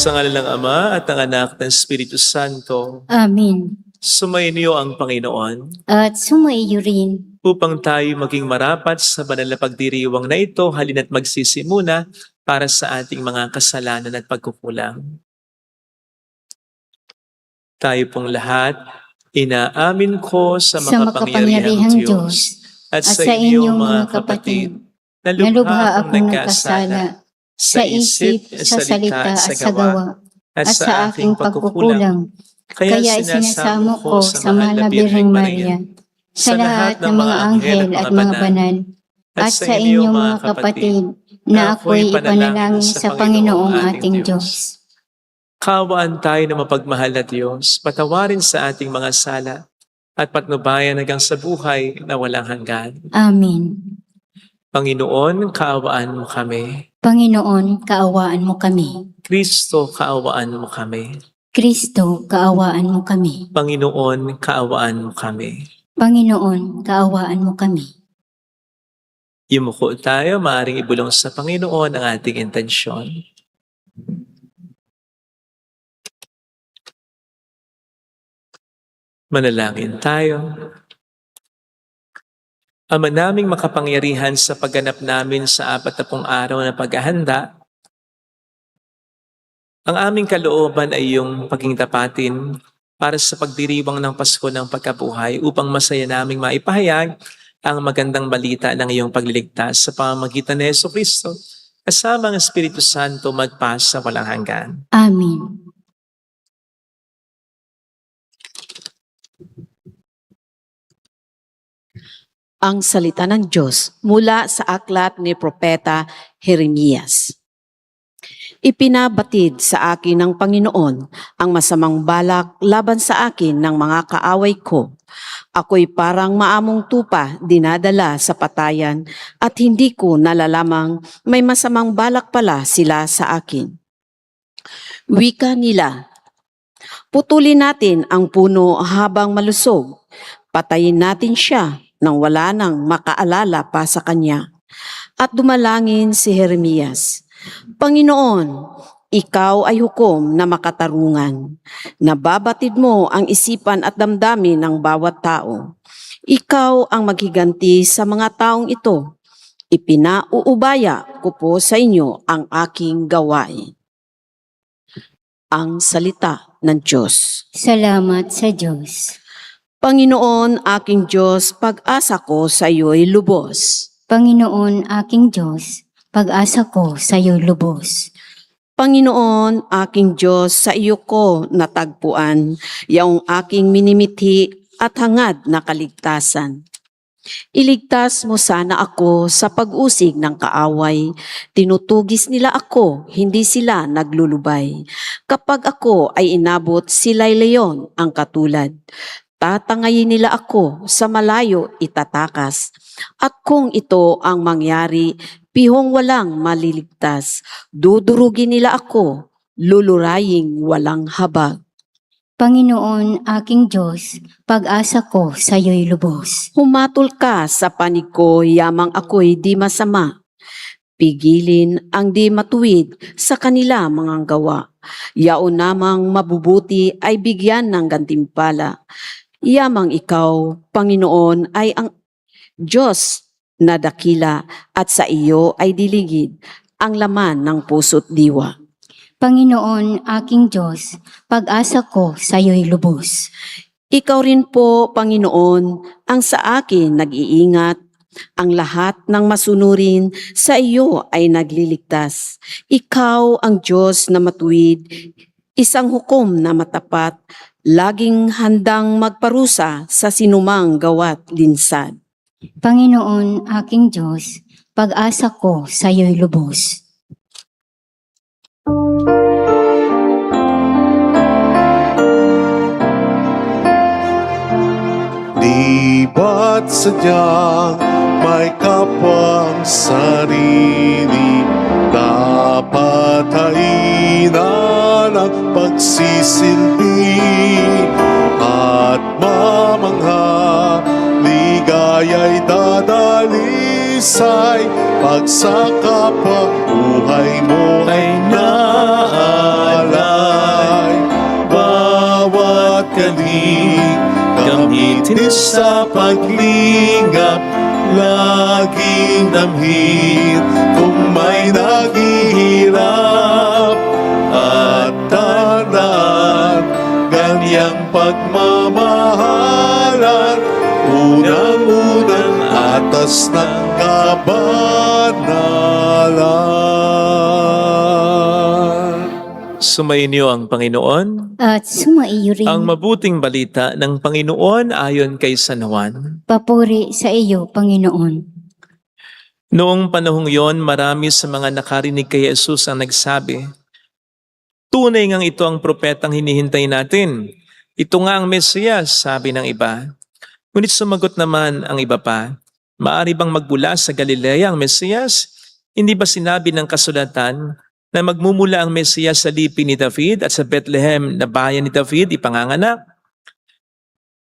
Sa ngalan ng Ama at ng Anak at ng Espiritu Santo, Amen. sumainyo ang Panginoon At sumaiyo rin. upang tayo maging marapat sa banal na pagdiriwang na ito, halina't magsisimuna para sa ating mga kasalanan at pagkukulang. Tayo pong lahat, inaamin ko sa makapangyarihang Diyos at sa inyong mga kapatid na lubha akong nagkasala sa isip, sa salita, at sa gawa, at sa aking pagkukulang. Kaya sinasamo ko sa mahal na Birheng Maria, sa lahat ng mga anghel at mga banal, at sa inyong mga kapatid, na ako'y ipanalangin sa Panginoong ating Diyos. Kaawaan tayo na mapagmahal na Diyos, patawarin sa ating mga sala, at patnubayan hanggang sa buhay na walang hanggan. Amen. Panginoon, kaawaan mo kami. Panginoon, kaawaan mo kami. Kristo, kaawaan mo kami. Kristo, kaawaan mo kami. Panginoon, kaawaan mo kami. Panginoon, kaawaan mo kami. Yumuko tayo, maaaring ibulong sa Panginoon ang ating intensyon. Manalangin tayo. Ama naming makapangyarihan sa pagganap namin sa 40 araw na paghahanda, ang aming kalooban ay iyong paging tapatin para sa pagdiriwang ng Pasko ng pagkabuhay upang masaya naming maipahayag ang magandang balita ng iyong pagliligtas sa pamamagitan ni Jesucristo kasama ang Espiritu Santo magpasa walang hanggan. Amen. Ang salita ng Diyos mula sa aklat ni Propeta Jeremias. Ipinabatid sa akin ng Panginoon ang masamang balak laban sa akin ng mga kaaway ko. Ako'y parang maamong tupa dinadala sa patayan at hindi ko nalalamang may masamang balak pala sila sa akin. Wika nila, putulin natin ang puno habang malusog, patayin natin siya nang wala nang makaalala pa sa kanya. At dumalangin si Jeremias, Panginoon, ikaw ay hukom na makatarungan. Nababatid mo ang isipan at damdamin ng bawat tao. Ikaw ang maghiganti sa mga taong ito. Ipinauubaya ko po sa inyo ang aking gawain. Ang salita ng Diyos. Salamat sa Diyos. Panginoon, aking Diyos, pag-asa ko sa iyo'y lubos. Panginoon, aking Diyos, pag-asa ko sa iyo'y lubos. Panginoon, aking Diyos, sa iyo ko natagpuan, yaong aking minimithi at hangad na kaligtasan. Iligtas mo sana ako sa pag-usig ng kaaway. Tinutugis nila ako, hindi sila naglulubay. Kapag ako ay inabot, sila'y leyon ang katulad. Tatangayin nila ako, sa malayo itatakas. At kung ito ang mangyari, pihong walang maliligtas. Dudurugin nila ako, luluraying walang habag. Panginoon, aking Diyos, pag-asa ko sa iyo'y lubos. Humatol ka sa panig ko, yamang ako'y di masama. Pigilin ang di matuwid sa kanila mga gawa. Yaon namang mabubuti ay bigyan ng gantimpala. Yamang ikaw, Panginoon, ay ang Diyos na dakila at sa iyo ay diligid ang laman ng puso't diwa. Panginoon, aking Diyos, pag-asa ko sa iyo'y lubos. Ikaw rin po, Panginoon, ang sa akin nag-iingat. Ang lahat ng masunurin sa iyo ay nagliligtas. Ikaw ang Diyos na matuwid, isang hukom na matapat, laging handang magparusa sa sinumang gawa't linsad. Panginoon, aking Diyos, pag-asa ko sa iyo'y lubos. Di ba't sadyang may kapwang sarili, dapat hainan ang pagsisilbi at mamangha, ligaya'y dadali dalisay, pag sa kapwang buhay mo ay naalay. Bawat kalig, gamitin sa paglingap, laging damhin kung may naghihirap. At tandaan, ganyang pagmamahalan, unang-unang atas ng kabanalan. Sumainyo ang Panginoon. At sumaiyo rin. Ang mabuting balita ng Panginoon ayon kay San Juan. Papuri sa iyo, Panginoon. Noong panahong yon, marami sa mga nakarinig kay Jesus ang nagsabi, "Tunay ngang ito ang propetang hinihintay natin. Ito nga ang Mesiyas," sabi ng iba. Ngunit sumagot naman ang iba pa, "Maari bang magbula sa Galilea ang Mesiyas? Hindi ba sinabi ng kasulatan na magmumula ang Mesiyas sa lipi ni David at sa Bethlehem na bayan ni David ipanganganak?"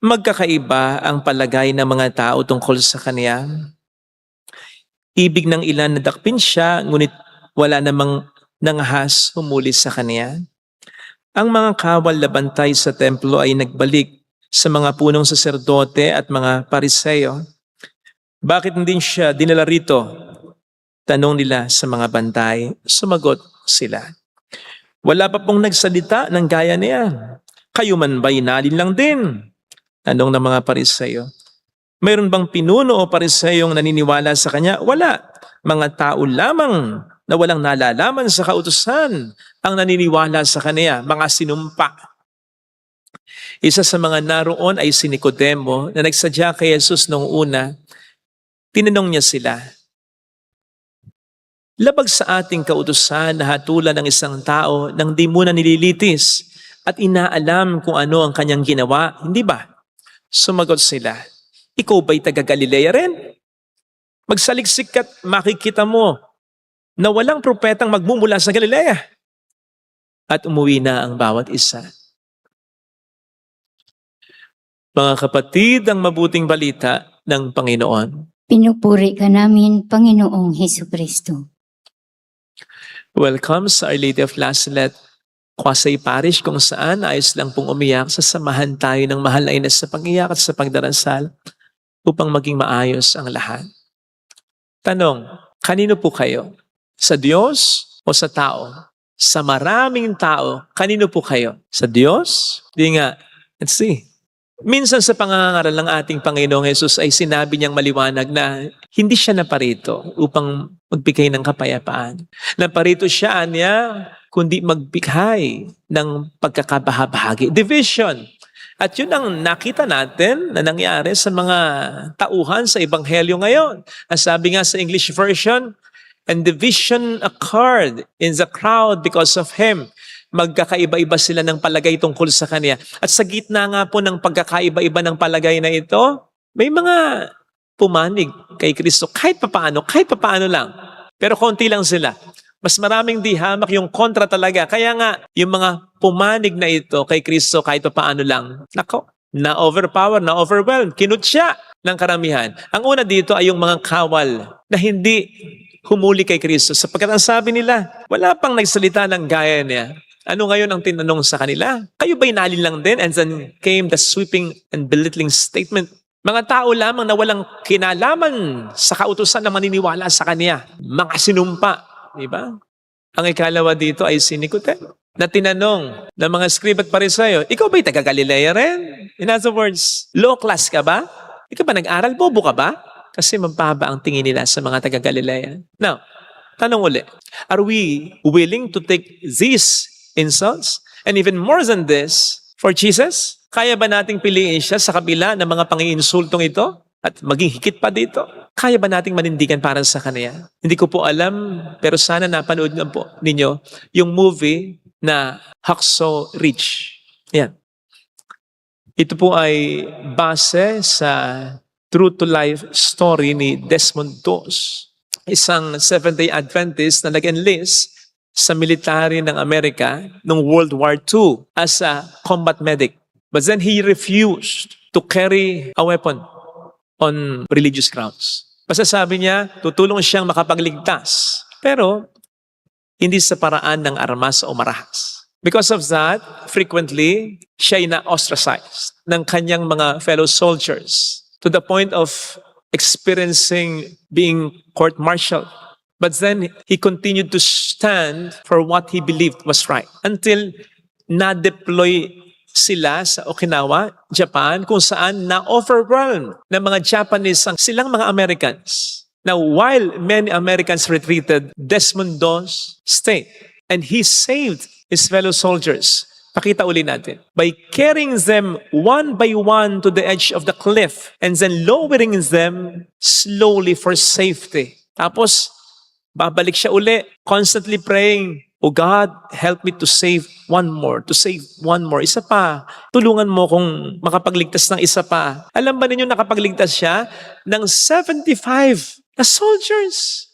Magkakaiba ang palagay ng mga tao tungkol sa kanya. Ibig ng ilan na dakpin siya, ngunit wala namang nangahas humuli sa kanya. Ang mga kawal na bantay sa templo ay nagbalik sa mga punong saserdote at mga pariseyo. "Bakit hindi siya dinala rito?" tanong nila sa mga bantay. Sumagot sila, "Wala pa pong nagsalita ng gaya niya. Kayo man ba'y nalin lang din?" Tanong ng mga pariseyo. "Mayroon bang pinuno o pariseyong naniniwala sa kanya?" "Wala. Mga tao lamang na walang nalalaman sa kautusan ang naniniwala sa kanya, mga sinumpa." Isa sa mga naroon ay si Nicodemo na nagsadya kay Jesus noong una. Tinanong niya sila, "Labag sa ating kautusan na hatulan ng isang tao nang di muna nililitis at inaalam kung ano ang kanyang ginawa, hindi ba?" Sumagot sila, "Ikaw ba'y taga Galilea rin? Magsaliksik at makikita mo na walang propetang magmumula sa Galilea." At umuwi na ang bawat isa. Mga kapatid, ang mabuting balita ng Panginoon. Pinupuri ka namin, Panginoong Hesukristo. Welcome sa Our Lady of Lasalet, Quasay Parish, kung saan ayos lang pong umiyak. Sasamahan tayo ng mahal na Ina sa pag-iyak at sa pagdarasal upang maging maayos ang lahat. Tanong, kanino po kayo? Sa Diyos o sa tao? Sa maraming tao, kanino po kayo? Sa Diyos? Di nga. Let's see. Minsan sa pangangaral ng ating Panginoong Hesus ay sinabi niyang maliwanag na hindi siya naparito upang magbigay ng kapayapaan. Naparito siya niya kundi magbigay ng pagkakabahabahagi. Division. At yun ang nakita natin na nangyari sa mga tauhan sa Ebanghelyo ngayon. Ang sabi nga sa English version, "And division occurred in the crowd because of him." Magkakaiba-iba sila ng palagay tungkol sa kanya. At sa gitna nga po ng pagkakaiba-iba ng palagay na ito, may mga pumanig kay Kristo kahit papaano lang. Pero konti lang sila. Mas maraming di hamak yung kontra talaga. Kaya nga, yung mga pumanig na ito kay Kristo kahit papaano lang. Nako, na-overpower, na-overwhelmed. Kinut siya ng karamihan. Ang una dito ay yung mga kawal na hindi humuli kay Kristo. Sapagkat ang sabi nila, wala pang nagsalita ng gaya niya. Ano ngayon ang tinanong sa kanila? Kayo ba'y nalin lang din? And then came the sweeping and belittling statement. Mga tao lamang na walang kinalaman sa kautusan na maniniwala sa kanya. Mga sinumpa. Diba? Ang ikalawa dito ay si Nicodemo na tinanong ng mga scribe at pariseyo, "Ikaw ba'y taga Galilea rin?" In other words, low class ka ba? Ikaw ba nag-aral? Bobo ka ba? Kasi mababa ang tingin nila sa mga taga Galilea. Now, tanong uli, are we willing to take these insults and even more than this for Jesus? Kaya ba nating piliin siya sa kabila ng mga pangiinsultong ito? At maging higit pa dito? Kaya ba nating manindigan para sa kanya? Hindi ko po alam, pero sana napanood na po ninyo yung movie na Hacksaw Ridge. Yan. Ito po ay base sa true-to-life story ni Desmond Doss, isang Seventh-day Adventist na nag-enlist sa military ng Amerika noong World War II as a combat medic. But then he refused to carry a weapon on religious grounds. Basta sabi niya, tutulong siyang makapagligtas. Pero, hindi sa paraan ng armas o marahas. Because of that, frequently, siya ay na-ostracized ng kanyang mga fellow soldiers to the point of experiencing being court-martialed. But then, he continued to stand for what he believed was right until na-deploy sila sa Okinawa, Japan, kung saan na-overwhelmed ng mga Japanese silang mga Americans. Now, while many Americans retreated, Desmond Doss stayed. And he saved his fellow soldiers. Pakita uli natin. By carrying them one by one to the edge of the cliff and then lowering them slowly for safety. Tapos, babalik siya uli, constantly praying, "Oh God, help me to save one more, to save one more." Isa pa, tulungan mo kung makapagligtas ng isa pa. Alam ba ninyo nakapagligtas siya ng 75 na soldiers?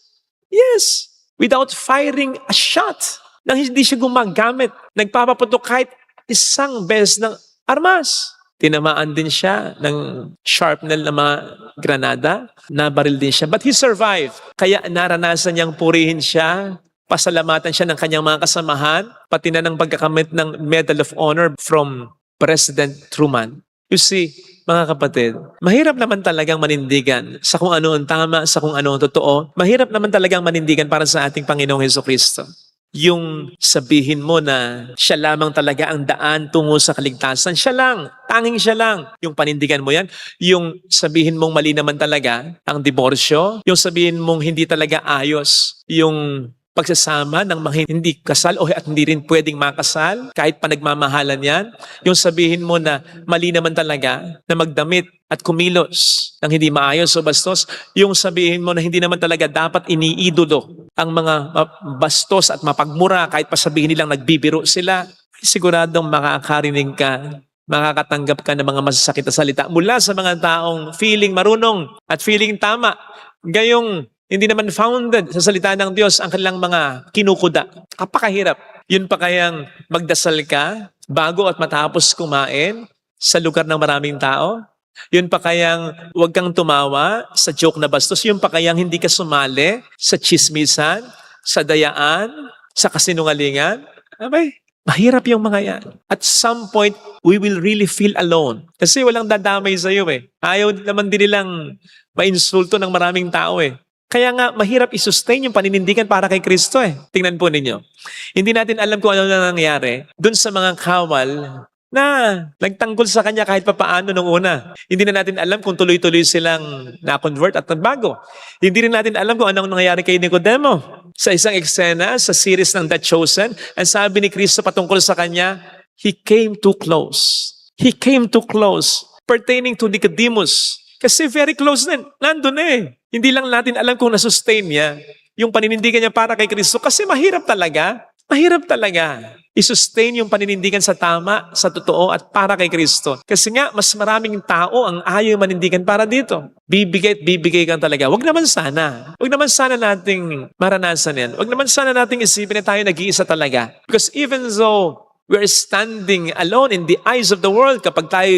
Yes, without firing a shot. Nang hindi siya gumagamit, nagpapaputok kahit isang beses ng armas. Tinamaan din siya ng sharpnel na mga granada, nabaril din siya. But he survived. Kaya naranasan niyang purihin siya, pasalamatan siya ng kanyang mga kasamahan, pati na ng pagkakamit ng Medal of Honor from President Truman. You see, mga kapatid, mahirap naman talagang manindigan sa kung ano ang tama, sa kung ano ang totoo. Mahirap naman talagang manindigan para sa ating Panginoong Hesukristo. Yung sabihin mo na siya lamang talaga ang daan tungo sa kaligtasan, siya lang, tanging siya lang. Yung panindigan mo yan, yung sabihin mong mali naman talaga ang diborsyo, yung sabihin mong hindi talaga ayos, yung pagsasama ng mga hindi kasal o at hindi rin pwedeng makasal, kahit pa nagmamahalan yan, yung sabihin mo na mali naman talaga na magdamit at kumilos ng hindi maayos o bastos, yung sabihin mo na hindi naman talaga dapat iniidolo ang mga bastos at mapagmura kahit pa sabihin nilang nagbibiro sila, siguradong makakarinig ka, makakatanggap ka ng mga masasakit na salita mula sa mga taong feeling marunong at feeling tama, gayong hindi naman founded sa salita ng Diyos ang kanilang mga kinukuda. Kapakahirap. Yun pa kayang magdasal ka bago at matapos kumain sa lugar ng maraming tao? Yun pa kayang huwag kang tumawa sa joke na bastos? Yun pa kayang hindi ka sumali sa chismisan, sa dayaan, sa kasinungalingan? Abay, mahirap yung mga yan. At some point, we will really feel alone. Kasi walang dadamay sa'yo eh. Ayaw naman din nilang mainsulto ng maraming tao eh. Kaya nga, mahirap i-sustain yung paninindigan para kay Kristo eh. Tingnan po ninyo. Hindi natin alam kung ano na nangyari dun sa mga kawal na nagtanggol sa kanya kahit papaano nung una. Hindi na natin alam kung tuloy-tuloy silang na-convert at nagbago. Hindi rin natin alam kung anong nangyari kay Nicodemo. Sa isang eksena, sa series ng The Chosen, ang sabi ni Kristo patungkol sa kanya, He came too close. He came too close. Pertaining to Nicodemus. Kasi very close din. Nandun eh. Hindi lang natin alam kung nasustain niya yung paninindigan niya para kay Kristo. Kasi mahirap talaga. Mahirap talaga i-sustain yung paninindigan sa tama, sa totoo at para kay Kristo. Kasi nga, mas maraming tao ang ayaw manindigan para dito. Bibigay at bibigay kang talaga. Wag naman sana. Wag naman sana nating maranasan yan. Wag naman sana nating isipin na tayo nag-iisa talaga. Because even though we are standing alone in the eyes of the world, kapag tayo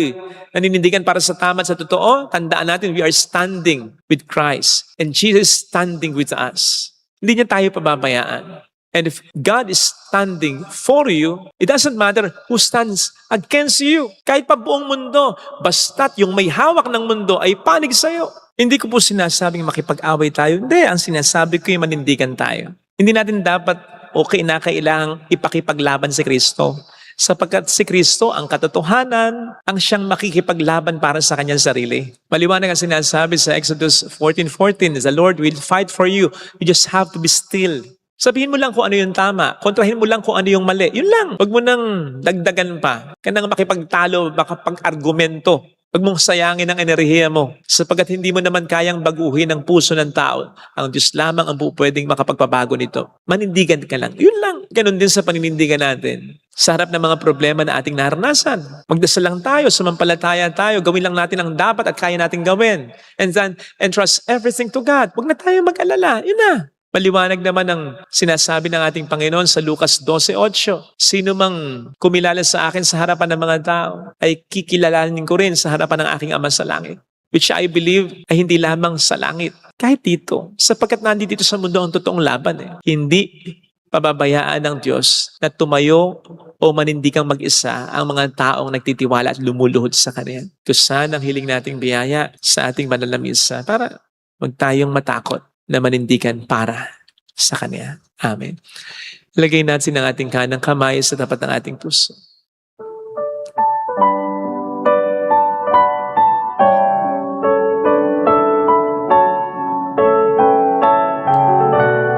naninindigan para sa tama at sa totoo, tandaan natin we are standing with Christ. And Jesus is standing with us. Hindi niya tayo pababayaan. And if God is standing for you, it doesn't matter who stands against you. Kahit pa buong mundo, basta't yung may hawak ng mundo ay panig sa'yo. Hindi ko po sinasabing makipag-away tayo. Hindi, ang sinasabi ko yung manindigan tayo. Hindi natin dapat o kinakailangang ipakipaglaban si Kristo. Sapagkat si Kristo ang katotohanan, ang siyang makikipaglaban para sa kanyang sarili. Maliwanag ang sinasabi sa Exodus 14:14, the Lord will fight for you. You just have to be still. Sabihin mo lang kung ano yung tama. Kontrahin mo lang kung ano yung mali. Yun lang. Huwag mo nang dagdagan pa. Kaya nang makipagtalo, makapag-argumento. Huwag mong sayangin ang enerhiya mo. Sapagkat hindi mo naman kayang baguhin ang puso ng tao. Ang Diyos lamang ang pwedeng makapagpabago nito. Manindigan ka lang. Yun lang. Ganon din sa paninindigan natin. Sa harap ng mga problema na ating naranasan. Magdasal lang tayo, sumampalataya tayo, gawin lang natin ang dapat at kaya nating gawin. And then, entrust everything to God. Huwag na tayo mag-alala. Yun na. Maliwanag naman ang sinasabi ng ating Panginoon sa Lucas 12:8. Sino mang kumilala sa akin sa harapan ng mga tao, ay kikilalanin ko rin sa harapan ng aking Ama sa langit. which I believe ay hindi lamang sa langit, kahit dito, sapagkat nandito sa mundo ang totoong laban. Hindi pababayaan ng Diyos na tumayo o manindigang mag-isa ang mga taong nagtitiwala at lumuluhod sa Kanya. Ito sana ang hiling nating biyaya sa ating banal na misa para huwag tayong matakot na manindigan para sa Kanya. Amen. Lagay natin ang ating kanang kamay sa tapat ng ating puso.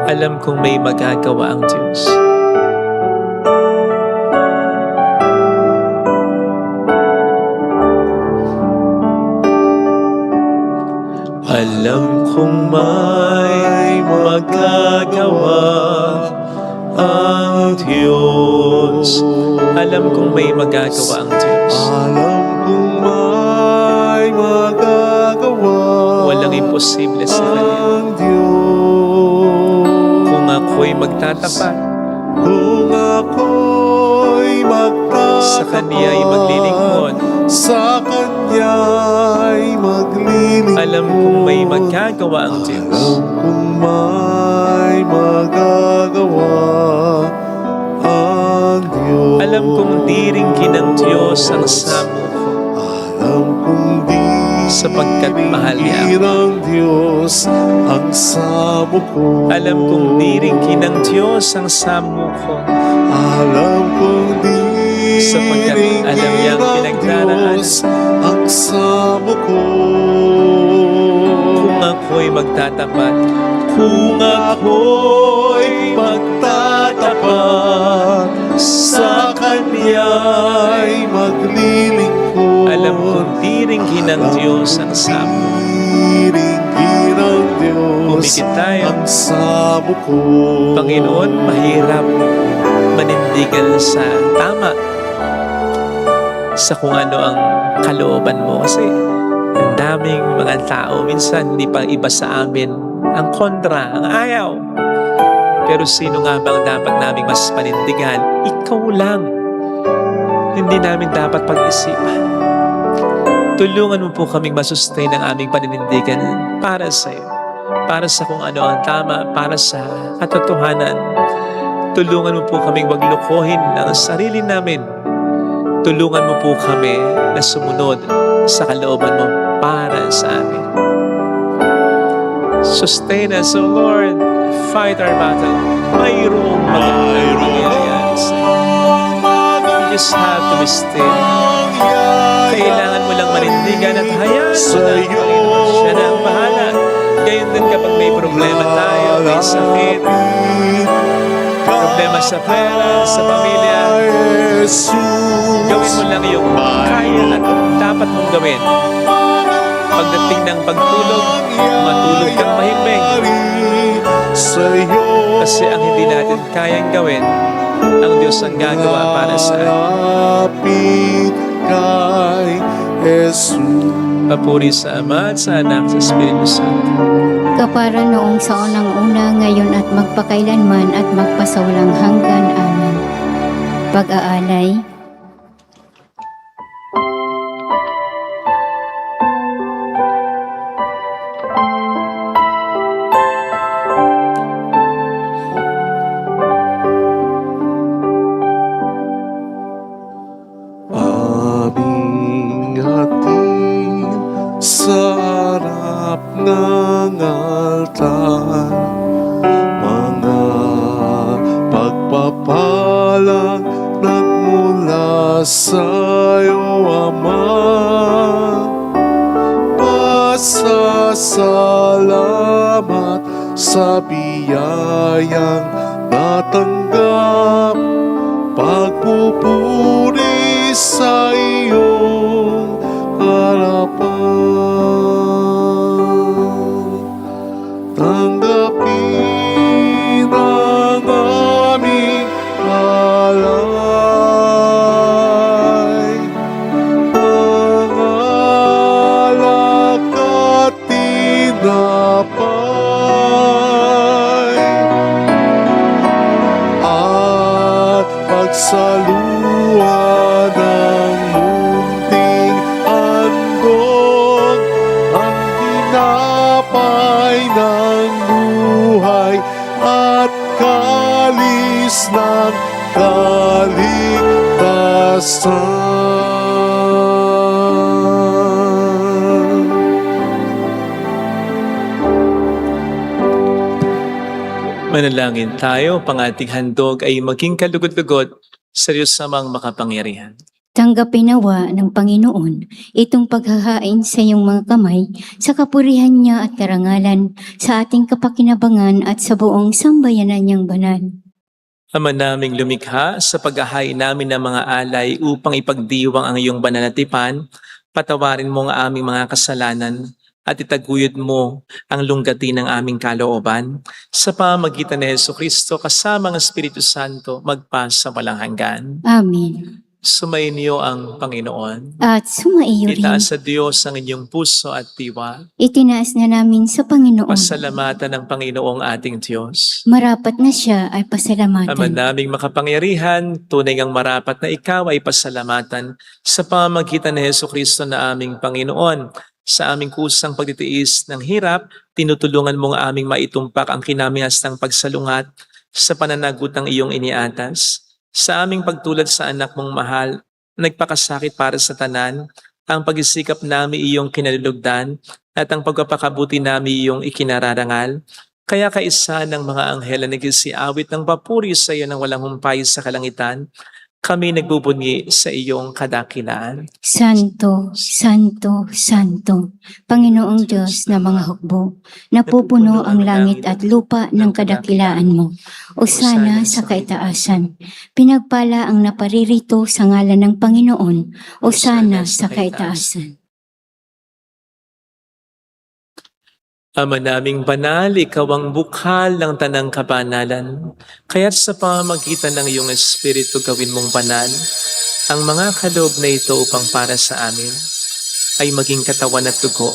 Alam kong may magagawa ang Diyos. Alam kong may magagawa ang Diyos. Alam kong may magagawa ang Diyos. Alam kong may magagawa Walang imposible sa Kanya. ang Diyos. Kung ako'y magtatapat, Kung ako'y magtatapat sa Kanya'y maglilingkod, sa Kanya'y maglilingkod. alam kong may magagawa ang Diyos. Alam kong may magagawa ang Diyos. Alam kong diringkin ng Diyos ang samo ko, Alam kong di sapagkat mahal niya ako. ng Diyos ang samo ko. Alam kong diringkin ng Diyos ang samo ko, Alam kong di sapagkat alam niyang ng pinagdaraanan. Diyos ang samo ko. Kung ako'y magtatapat, kung ako'y magtatapat sa Kanya'y maglilingkod. alam kong diringkin ng Diyos ang samo. Diringgin ng Diyos Pumikit tayo. ang samo ko. Panginoon, mahirap manindigan sa tama sa kung ano ang kalooban mo. Kasi ang daming mga tao, minsan hindi pa iba sa amin ang kontra, ang ayaw. Pero sino nga bang dapat naming mas panindigan? Ikaw lang. Hindi namin dapat pag-isipan. Tulungan mo po kaming masustain ang aming paninindigan para sa iyo. Para sa kung ano ang tama, para sa katotohanan. Tulungan mo po kaming wag lukohin ang sarili namin. Tulungan mo po kami na sumunod sa kalooban mo para sa amin. Sustain us, O Lord. Fight our battle. Mayroong magandang mangyayari sa iyo. You just have to be still. Kailangan mo lang manindigan at hayaan mo na ang Panginoon. Siya na ang bahala. Gayon din kapag may problema tayo, may sakit, problema sa pera, sa pamilya, gawin mo lang yung kaya at dapat mong gawin. Pagdating ng pagtulog, matulog kang mahimbing. Kasi ang hindi natin kayang gawin, ang Diyos ang gagawa para sa atin. Kay Jesus. Papuri sa Ama at sa Anak at sa Espiritu Santo. Kapara noong sa unang-una, ngayon at magpakailanman at magpasawalang hanggan. Amen. Pag-aalay. Aming hatid sa harap ng altar, mga pagpapalang nagmula sa'yo, Ama. Pasasalamat sa biyayang natanggap, pagpupuri sa iyong harapan. Tanggapin ang aming alay, ang alak at tinapay, at pagsaluhan ng wawasan. Manalangin tayo, pang ating handog ay maging kalugod-lugod sa Diyos samang makapangyarihan. Tanggapin nawa ng Panginoon itong paghahain sa iyong mga kamay sa kapurihan niya at karangalan sa ating kapakinabangan at sa buong sambayanan niyang banal. Ama naming lumikha, sa paghahain namin ng mga alay upang ipagdiwang ang iyong banal na tipan, patawarin mo ang aming mga kasalanan at itaguyod mo ang lunggatin ng aming kalooban sa pamamagitan ni Jesucristo kasama ang Espiritu Santo magpa sa walang hanggan. Amen. Sumainyo ang Panginoon. At sumaiyo rin. Itaas sa Diyos ang inyong puso at diwa. Itinaas na namin sa Panginoon. Pasalamatan ng Panginoong ating Diyos. Marapat na siya ay Ama pasalamatan. naming makapangyarihan, tunay ngang marapat na ikaw ay pasalamatan sa pamamagitan ni Jesucristo na aming Panginoon. Sa aming kusang pagtitiis ng hirap, tinutulungan mong aming maitumpak ang kinamihastang pagsalungat sa pananagot ng iyong iniatas. Sa aming pagtulad sa anak mong mahal, nagpakasakit para sa tanan, ang pag-isikap namin iyong kinalulugdan at ang pagpapakabuti namin iyong ikinararangal. Kaya kaisa ng mga anghel na nagsisiawit ng papuri sa iyo ng walang humpay sa kalangitan, kami nagbubunyi sa iyong kadakilaan. Santo, Santo, Santo, Panginoong Diyos na mga hukbo, napupuno ang langit at lupa ng kadakilaan mo. Osana sa kaitaasan. Pinagpala ang naparirito sa ngalan ng Panginoon. Osana sa kaitaasan. Ama naming banal, ikaw ang bukhal ng tanang kabanalan. Kaya't sa pamamagitan ng iyong Espiritu gawin mong banal ang mga kaloob na ito upang para sa amin ay maging katawan at dugo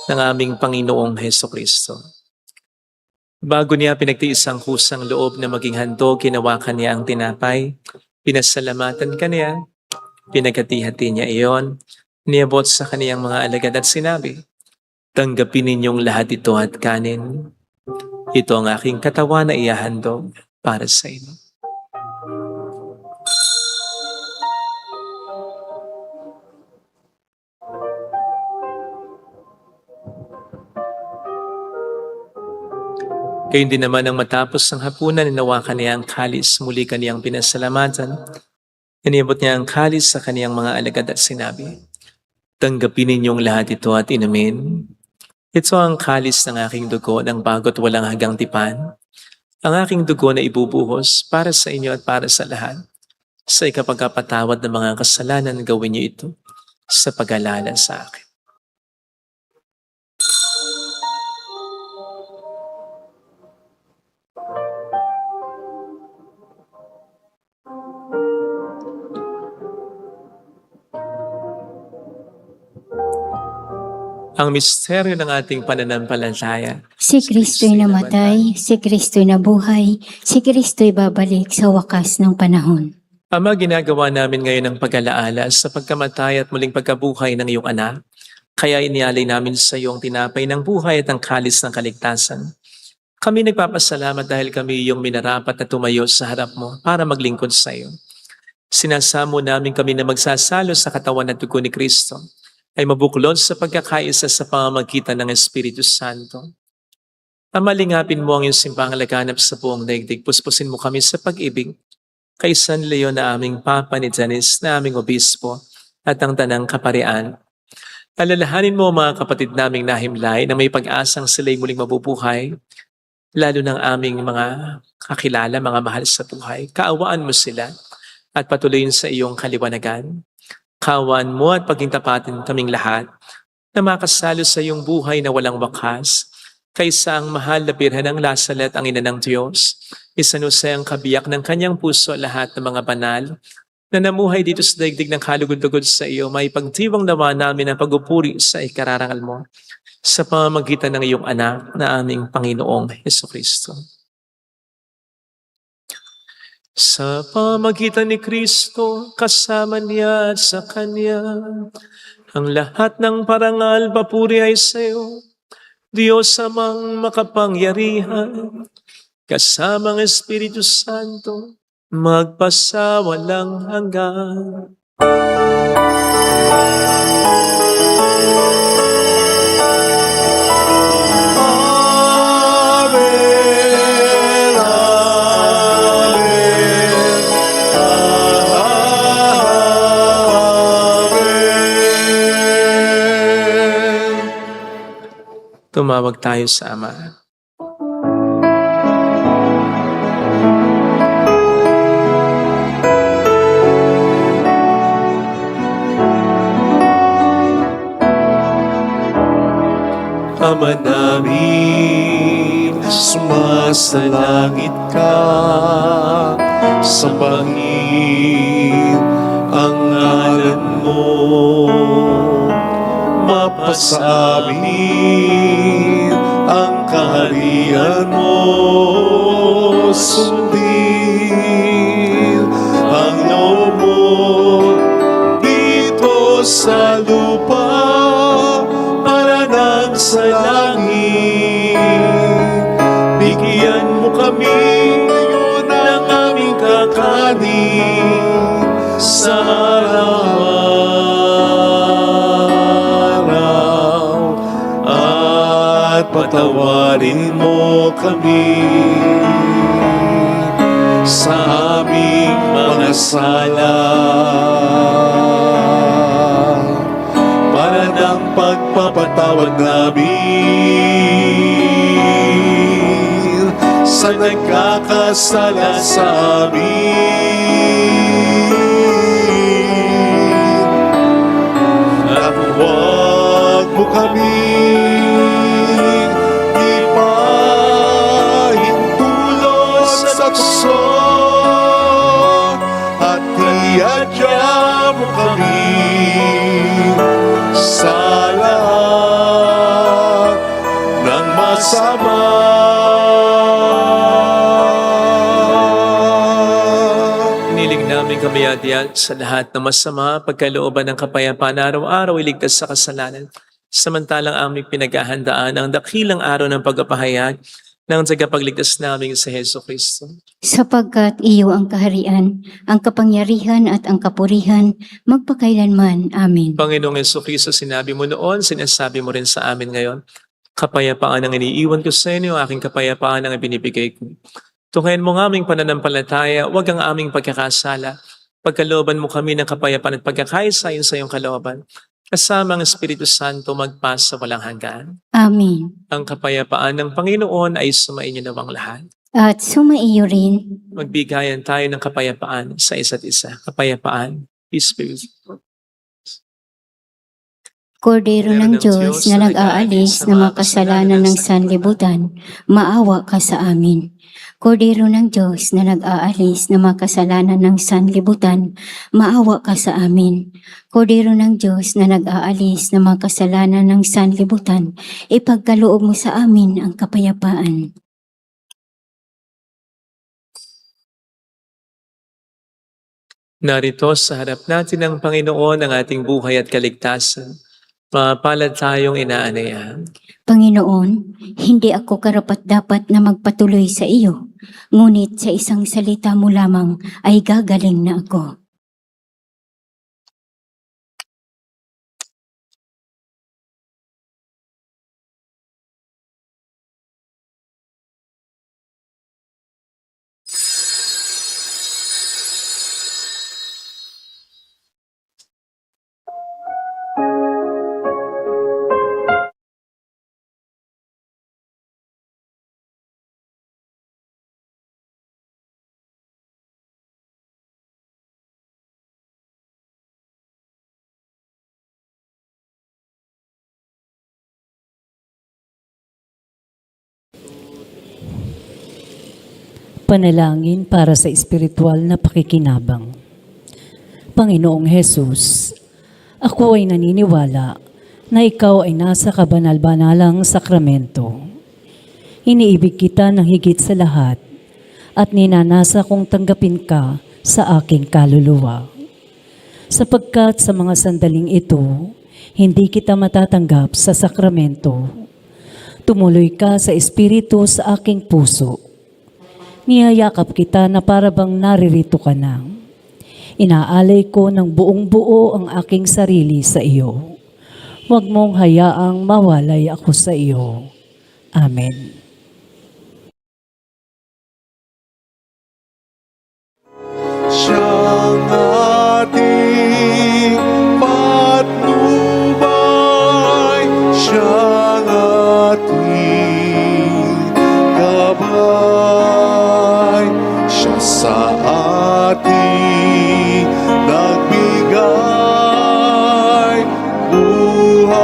ng aming Panginoong Hesukristo. Bago niya pinagtiis ang kusang loob na maging handog, ginawakan niya ang tinapay, pinasalamatan kaniya, pinaghati-hati niya iyon, niabot sa kaniyang mga alagad at sinabi, "Tanggapin ninyong lahat ito at kanin. Ito ang aking katawan na ihahandog para sa inyo." Gayun din naman ang matapos ng hapunan, ninawakan niya ang kalis, muli kaniyang pinasalamatan. Iniabot niya ang kalis sa kaniyang mga alagad at sinabi, "Tanggapin ninyong lahat ito at inumin. Ito ang kalis ng aking dugo ng bago't walang hanggang tipan. Ang aking dugo na ibubuhos para sa inyo at para sa lahat. Sa ikapagpatawad ng mga kasalanan, gawin niyo ito sa pag-alala sa akin." Ang misteryo ng ating pananampalataya. Si Kristo'y namatay, si Kristo'y nabuhay, si Kristo'y babalik sa wakas ng panahon. Ama, ginagawa namin ngayon ang pag-alaala sa pagkamatay at muling pagkabuhay ng iyong anak. Kaya inialay namin sa iyo ang tinapay ng buhay at ang kalis ng kaligtasan. Kami nagpapasalamat dahil kami iyong minarapat na tumayo sa harap mo para maglingkod sa iyo. Sinasamo namin kami na magsasalo sa katawan at dugo ni Kristo ay mabuklod sa pagkakaisa sa pamamagitan ng Espiritu Santo. Ama, lingapin mo ang iyong simbahang laganap sa buong daigdig. Puspusin mo kami sa pag-ibig kay San Leon na aming Papa, ni Janice na aming Obispo at ang Tanang Kaparian. Alalahanin mo mga kapatid naming nahimlay na may pag-asang sila'y muling mabubuhay, lalo ng aming mga kakilala, mga mahal sa buhay. Kaawaan mo sila at patuloyin sa iyong kaliwanagan. Kaawaan mo at paging tapatin kaming lahat na makasalo sa iyong buhay na walang wakas, kaysa ang mahal na Birhen ng Lasalet, ang ina ng Diyos, isanusay ang kabiyak ng kanyang puso lahat ng mga banal na namuhay dito sa daigdig ng kalugod-lugod sa iyo. May pagdiwang nawa namin ang pagupuri sa ikararangal mo sa pamamagitan ng iyong anak na aming Panginoong Hesukristo. Sa pamamagitan ni Kristo, kasama niya at sa Kanya, ang lahat ng parangal, papuri ay sa iyo, Diyos amang makapangyarihan, kasama ang Espiritu Santo, magpasawalang hanggan. Amen, amen, amen. Tumawag tayo sa Ama. Ama namin, Sumasalangit ka, sambahin ang ngalan mo. Mapasa amin ang kaharian mo. Sundin ang loob mo dito sa lupa para nang sa langit. Bigyan mo kami ngayon ng aming kakanin sa araw-araw, at patawarin mo kami sa aming mga sala, para ng pagpapatawad namin sa nagkakasala sa amin. At huwag mo kaming ipahintulot sa tukso, at iadya mo kami sa lahat ng masama. inilig namin kamayatian sa lahat ng masama, pagkalooban ng kapayapaan araw-araw, iligtas sa kasalanan. Samantalang aming pinaghahandaan ang dakilang araw ng pagpapahayag ng tagapagligtas namin sa Hesus Kristo. Sapagkat iyo ang kaharian, ang kapangyarihan at ang kapurihan, magpakailanman. Amen. Panginoong Hesus Kristo, sinabi mo noon, sinasabi mo rin sa amin ngayon, kapayapaan ang iniiwan ko sa inyo, aking kapayapaan ang ibinibigay ko. Tukayan mo ng aming pananampalataya, huwag ang aming pagkakasala. Pagkalooban mo kami ng kapayapaan at pagkakaisa sa iyong kalooban. Kasama ang Espiritu Santo magpasa walang hanggan. Amen. Ang kapayapaan ng Panginoon ay sumainyo nawang lahat. At sumaiyo rin. Magbigayan tayo ng kapayapaan sa isa't isa. Kapayapaan. Peace be with you. Kordero ng Diyos na nag-aalis ng mga kasalanan ng sanlibutan, maawa ka sa amin. Kordero ng Diyos na nag-aalis ng mga kasalanan ng sanlibutan, maawa ka sa amin. Kordero ng Diyos na nag-aalis ng mga kasalanan ng sanlibutan, ipagkaloob mo sa amin ang kapayapaan. Narito sa harap natin ng Panginoon ang ating buhay at kaligtasan. Mapalad tayong inaanaya. Panginoon, hindi ako karapat-dapat na magpatuloy sa iyo, ngunit sa isang salita mo lamang ay gagaling na ako. Panalangin para sa espiritual na pakikinabang. Panginoong Hesus, ako ay naniniwala na ikaw ay nasa kabanal-banalang sakramento. Iniibig kita ng higit sa lahat at ninanasa kong tanggapin ka sa aking kaluluwa. Sapagkat sa mga sandaling ito, hindi kita matatanggap sa sakramento. Tumuloy ka sa espiritu sa aking puso. Niyayakap kita na parabang naririto ka na. Inaalay ko ng buong buo ang aking sarili sa iyo. Huwag mong hayaang mawalay ako sa iyo. Amen. Siyang ating patnubay, siyang ating gabay, siya sa ating nagbigay buhay.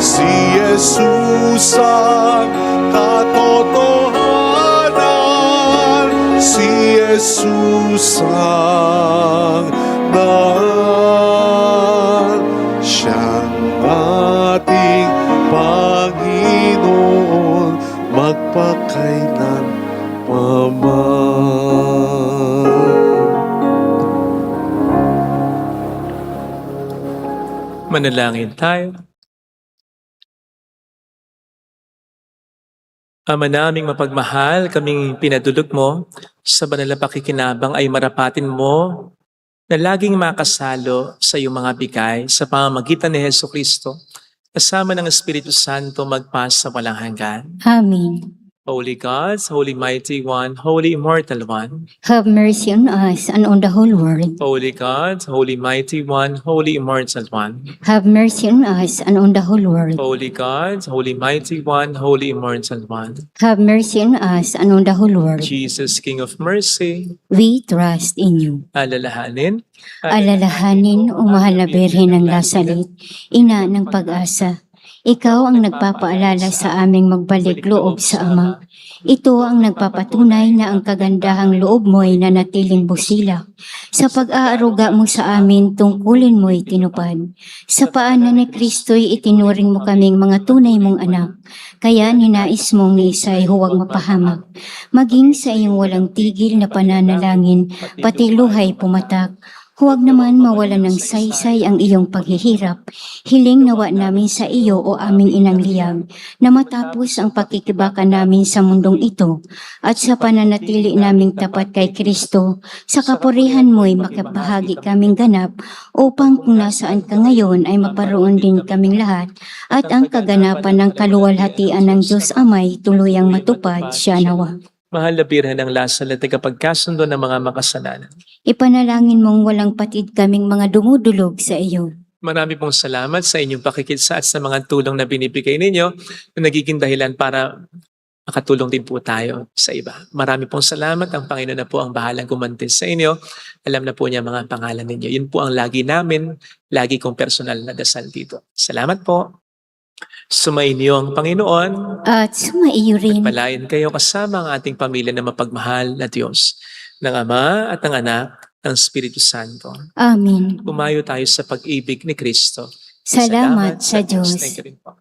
Si Jesus ang katotohanan, si Jesus ang daan, siyang ating Panginoon magpakailan Manalangin tayo. Ama naming mapagmahal, kaming pinadulog mo sa banal na pakikinabang ay marapatin mo na laging makasalo sa iyong mga bigay sa pamamagitan ni Jesucristo, kasama ng Espiritu Santo magpasa walang hanggan. Amen. Holy God, Holy Mighty One, Holy Immortal One, Have mercy on us and on the whole world. Holy God, Holy Mighty One, Holy Immortal One, Have mercy on us and on the whole world. Holy God, Holy Mighty One, Holy Immortal One, Have mercy on us and on the whole world. Jesus, King of Mercy, We trust in you. alalahanin, Alalahanin, o mahal na Birhen ng Lasalit, ina ng pag-asa. Ikaw ang nagpapaalala sa aming magbalik loob sa Ama. Ito ang nagpapatunay na ang kagandahang loob mo ay nanatiling busilak. Sa pag-aaruga mo sa amin, tungkulin mo'y tinupad. Sa paanan ni Kristo'y itinuring mo kaming mga tunay mong anak. Kaya ninais mong ni isa'y huwag mapahamak. Maging sa iyong walang tigil na pananalangin, pati luhay pumatak. Huwag naman mawala ng saysay ang iyong paghihirap. Hiling nawa namin sa iyo o aming inang liyag na matapos ang pakikibaka namin sa mundong ito at sa pananatili naming tapat kay Kristo, sa kapurihan mo'y makabahagi kaming ganap upang kung nasaan ka ngayon ay maparoon din kaming lahat at ang kaganapan ng kaluwalhatian ng Diyos Amay tuluyang matupad siya nawa. Mahal na Birhen ng Lasalet, tagapagkasundo ng mga makasalanan. Ipanalangin mong walang patid kaming mga dumudulog sa iyo. Marami pong salamat sa inyong pakikisa at sa mga tulong na binibigay ninyo na nagiging dahilan para makatulong din po tayo sa iba. Marami pong salamat. Ang Panginoon na po ang bahalang gumanti sa inyo. Alam na po niya mga pangalan ninyo. Yun po ang lagi namin, lagi kong personal na dasal dito. Salamat po. Sumainyo ang Panginoon. At sumaiyo rin. Palayan kayo kasama ang ating pamilya na mapagmahal na Diyos, ng Ama at ng Anak, ng Espiritu Santo. Amen. Umayo tayo sa pag-ibig ni Kristo. Salamat sa Diyos. Thank you rin po.